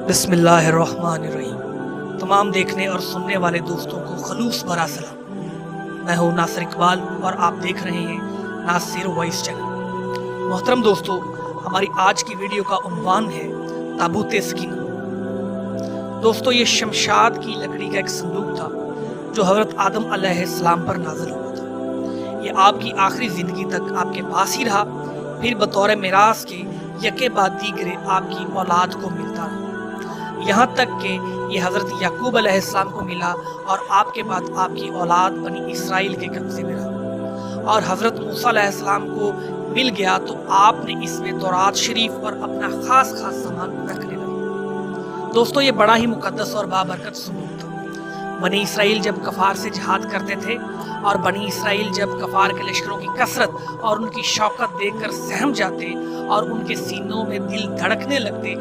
बिस्मिल्लाहिर्रहमानिर्रहीम। तमाम देखने और सुनने वाले दोस्तों को खलूस भरा सलाम। मैं हूँ नासिर इकबाल और आप देख रहे हैं नासिर वॉइस चैनल। मोहतरम दोस्तों, हमारी आज की वीडियो का उन्वान है ताबूत सकीना। दोस्तों, ये शमशाद की लकड़ी का एक संदूक था जो हज़रत आदम अलैहिस्सलाम पर नाज़िल हुआ था। ये आपकी आखिरी ज़िंदगी तक आपके पास ही रहा, फिर बतौर मिरास के यके बाद दीगरे आपकी औलाद को मिलता रहा, यहाँ तक कि ये हज़रत याकूब अलैहिस्सलाम को मिला और आपके बाद आपकी औलाद बनी इसराइल के कब्ज़े में रहा। और हज़रत मूसा अलैहिस्सलाम को मिल गया तो आपने इसमें तौरात शरीफ और अपना ख़ास सामान रखने लगे। दोस्तों, ये बड़ा ही मुक़द्दस और बाबरकत सुलूक था। बनी इसराइल जब कफ़ार से जिहाद करते थे और बनी इसराइल जब कफ़ार के लश्करों की कसरत और उनकी शौकत देखकर सहम जाते और उनके सीनों में दिल धड़कने लगते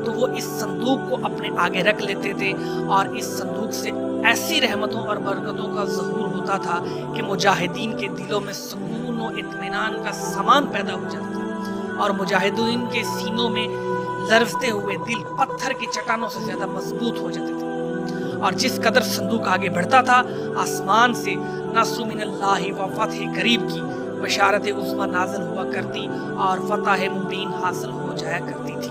तो वो इस संदूक को अपने आगे रख लेते थे और इस संदूक से ऐसी रहमतों और बरकतों का ज़हूर होता था कि मुजाहिदीन के दिलों में सुकून और इत्मीनान का सामान पैदा हो जाता था और मुजाहिदीन के सीनों में लरजते हुए दिल पत्थर की चट्टानों से ज़्यादा मजबूत हो जाते थे। और जिस कदर संदूक आगे बढ़ता था, आसमान से नस्र मिनल्लाहि व फतह करीब की बशारत उज़्मा नाज़िल हुआ करती और फतह मुबीन हासिल हो जाया करती थी।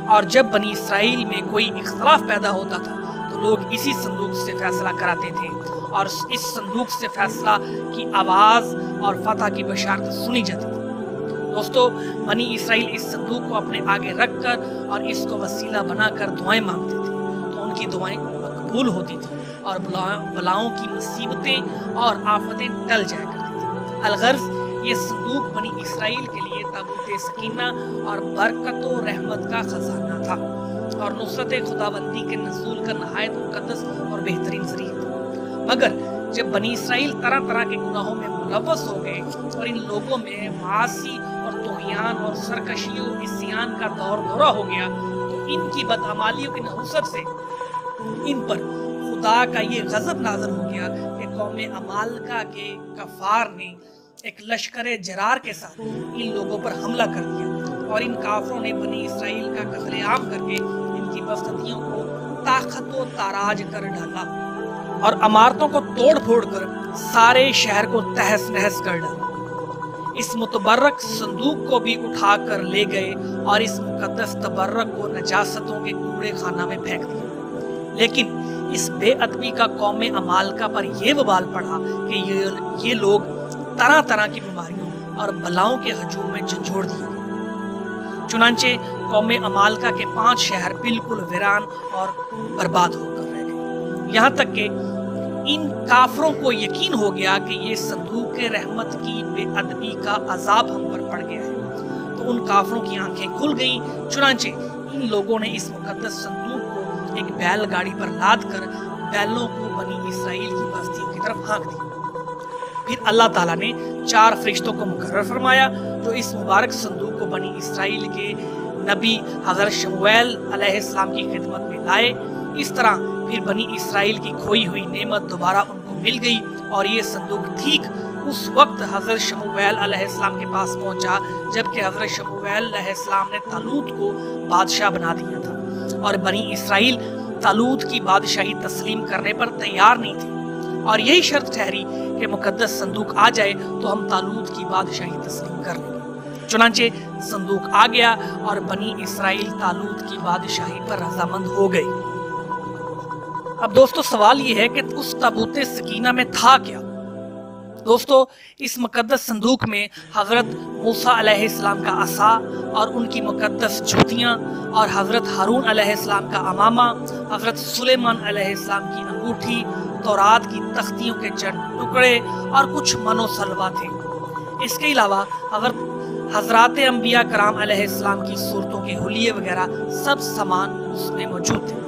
और जब बनी इसराइल में कोई इख्तलाफ पैदा होता था तो लोग इसी संदूक से फैसला कराते थे और इस संदूक से फैसला की आवाज़ और फतह की बशारत सुनी जाती थी। दोस्तों, बनी इसराइल इस संदूक को अपने आगे रखकर और इसको वसीला बनाकर दुआएं मांगते थे तो उनकी दुआएं मकबूल होती थी और बलाओं की मुसीबतें और आफतें टल जाया करती थी। अलगर्ज, ये संदूक बनी इसराइल के लिए ताबूत सकीना और बरकत और रहमत का खजाना था और नुसरत खुदाबंदी के नज़ूल का नहायत मुक़द्दस और बेहतरीन ज़रिया था। मगर जब बनी इसराइल तरह तरह के गुनाहों में मुलव्वस हो गए और इन लोगों में मासी और तोहियान और सरकशी और इस्यान का दौरा हो गया तो इनकी बदअमालियों की नहुसत से इन पर खुदा का ये गजब नाज़िल हो गया कि कौम अमालका के कफार ने एक लश्कर जरार के साथ इन लोगों पर हमला कर दिया और इन काफरों ने बनी इसराइल का कत्लेआम करके इनकी बस्तियों को ताकत व ताराज कर डाला और इमारतों को तोड़ फोड़ कर सारे शहर को तहस नहस कर डाला। इस मुतबर्रक संदूक को भी उठा कर ले गए और इस मुकद्दस तबर्रक को नजासतों के कूड़े खाना में फेंक दिया। लेकिन इस बेअदबी का कौम अमालका पर यह वबाल पड़ा कि ये लोग तरह तरह की बीमारियों और बलाओं के हजूम में झंझोड़ दिए गए। चुनांचे कौम अमालका के 5 शहर बिल्कुल वीरान और बर्बाद होकर रह गए। यहाँ तक कि इन काफरों को यकीन हो गया कि ये संदूक रहमत की बेअदबी का अजाब हम पर पड़ गया है। तो उन काफरों की आंखें खुल गईं। चुनांचे इन लोगों ने इस मुकद्दस संदूक को एक बैलगाड़ी पर लाद कर बैलों को बनी इसराइल की बस्तियों की तरफ हाँक दिया। फिर अल्लाह ताला ने 4 फरिश्तों को मुकर्रर फरमाया जो इस मुबारक संदूक को बनी इसराइल के नबी हज़रत शमूएल अलैहिस्सलाम की खिदमत में लाए। इस तरह फिर बनी इसराइल की खोई हुई नेमत दोबारा उनको मिल गई और ये संदूक ठीक उस वक्त हज़रत शमूएल अलैहिस्सलाम के पास पहुंचा जबकि हज़रत शमूएल अलैहिस्सलाम ने तालूत को बादशाह बना दिया था और बनी इसराइल तालूत की बादशाही तस्लीम करने पर तैयार नहीं थी और यही शर्त ठहरी कि मुकद्दस संदूक आ जाए तो हम तालूत की बादशाही तस्लीम कर लेंगे। चुनांचे संदूक आ गया और बनी इसराइल तालूत की बादशाही पर रजामंद हो गई। अब दोस्तों, सवाल ये है कि उस ताबूत सकीना में था क्या। दोस्तों, इस मुकद्दस संदूक में हज़रत मूसा अलैहिस्सलाम का असा और उनकी मुकद्दस जूतियाँ और हज़रत हारून अलैहिस्सलाम का अमामा, हज़रत सुलेमान अलैहिस्सलाम की अंगूठी, तौरात की तख्तियों के चंद टुकड़े और कुछ मनोसलवा थे। इसके अलावा हज़रात अंबिया कराम अलैहिस्सलाम की सूरतों के हुलिये वगैरह सब सामान उसमें मौजूद थे।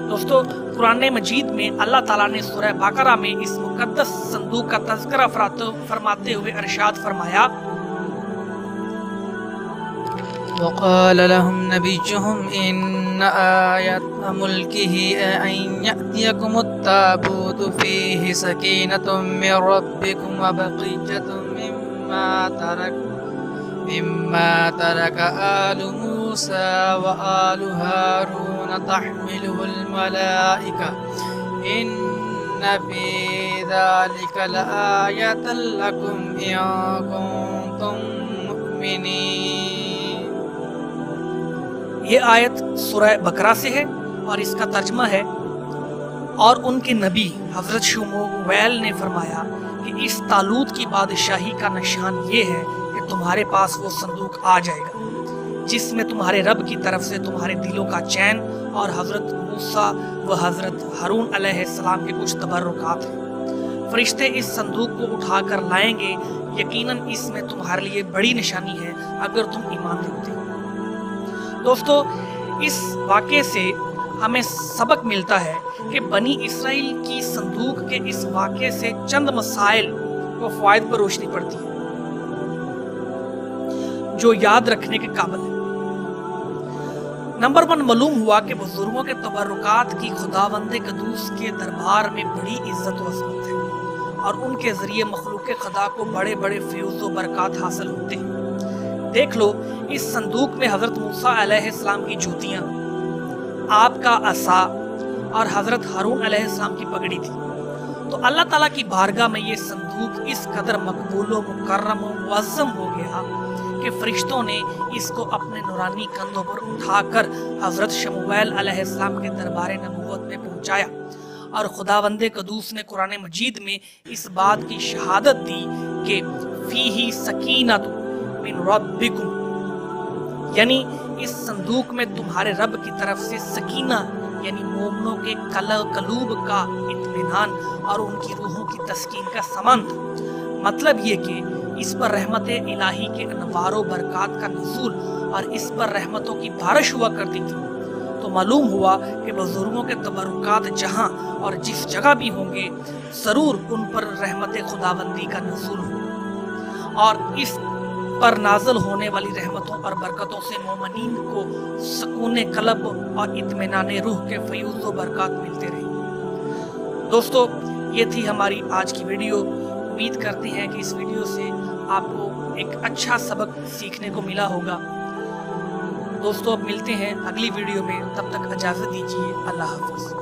दोस्तों, कुरान मजीद में अल्लाह ताला ने सूरह बकरा में इस मुकद्दस संदूक का तज़किरा फरमाते हुए इरशाद फरमाया, वक़ाल लहुम नबियुहुम इन्न आयत मुल्किही अन यअतियकुमुत ताबूतु फीहि सकीनतुम मिर रब्बिकुम व बक़िय्यतुम मिम्मा तरक مما ترك آل موسى وآل هارون تحمله الملائكة إن في ذلك لآية لكم إن كنتم مؤمنين۔ یہ آیت سورہ بقرہ سے ہے اور اس کا ترجمہ ہے، اور ان کے نبی حضرت شمویل نے فرمایا کہ اس طالوت کی بادشاہی کا نشان یہ ہے کہ تمہارے پاس وہ صندوق آ جائے گا جس میں تمہارے رب کی طرف سے تمہارے دلوں کا چین اور حضرت موسیٰ و حضرت ہارون علیہ السلام کے کچھ تبرکات ہیں۔ فرشتے اس صندوق کو اٹھا کر لائیں گے، یقیناً اس میں تمہارے لیے بڑی نشانی ہے اگر تم ایمان رکھتے ہو۔ دوستو، اس واقعے سے ہمیں سبق ملتا ہے کہ بنی اسرائیل کی صندوق کے اس واقعے سے چند مسائل و فوائد پر روشنی پڑتی ہے جو یاد رکھنے کے قابل ہے۔ نمبر 1، معلوم ہوا کہ بزرگوں کے تبرکات کی خداوند قدوس کے دربار میں بڑی عزت و عظمت ہے اور ان کے ذریعے مخلوق خدا کو بڑے بڑے فیوز و برکات حاصل ہوتے ہیں۔ دیکھ لو، اس صندوق میں حضرت موسیٰ علیہ السلام کی جوتیاں، آپ کا عصا اور حضرت ہارون علیہ السلام کی پگڑی تھی۔ تو اللہ تعالیٰ کی بارگاہ میں یہ صندوق اس قدر مقبول و مکرم و معظم ہو گیا کہ فرشتوں نے اس کو اپنے نورانی کندھوں پر اٹھا کر حضرت شمویل علیہ السلام کے دربار نبوت میں پہنچایا، اور خداوند قدوس نے قرآن مجید میں اس بات کی شہادت دی کہ فیہ سکینۃ من ربکم، یعنی اس صندوق میں تمہارے رب کی طرف سے سکینہ یعنی مومنوں کے قلوب کا اطمینان اور ان کی روحوں کی تسکین کا سامان تھا۔ مطلب یہ کہ اس پر رحمت الہی کے انوار و برکات کا نزول اور اس پر رحمتوں کی بارش ہوا کرتی تھی۔ تو معلوم ہوا کہ بزرگوں کے تبرکات جہاں اور جس جگہ بھی ہوں گے، ضرور ان پر رحمت خداوندی کا نزول ہوگا، اور اس پر نازل ہونے والی رحمتوں اور برکتوں سے مومنین کو سکون قلب اور اطمینان روح کے فیوز و برکات ملتے رہیں۔ دوستو، یہ تھی ہماری آج کی ویڈیو۔ امید کرتے ہیں کہ اس ویڈیو سے آپ کو ایک اچھا سبق سیکھنے کو ملا ہوگا۔ دوستو، اب ملتے ہیں اگلی ویڈیو میں، تب تک اجازت دیجیے، اللہ حافظ۔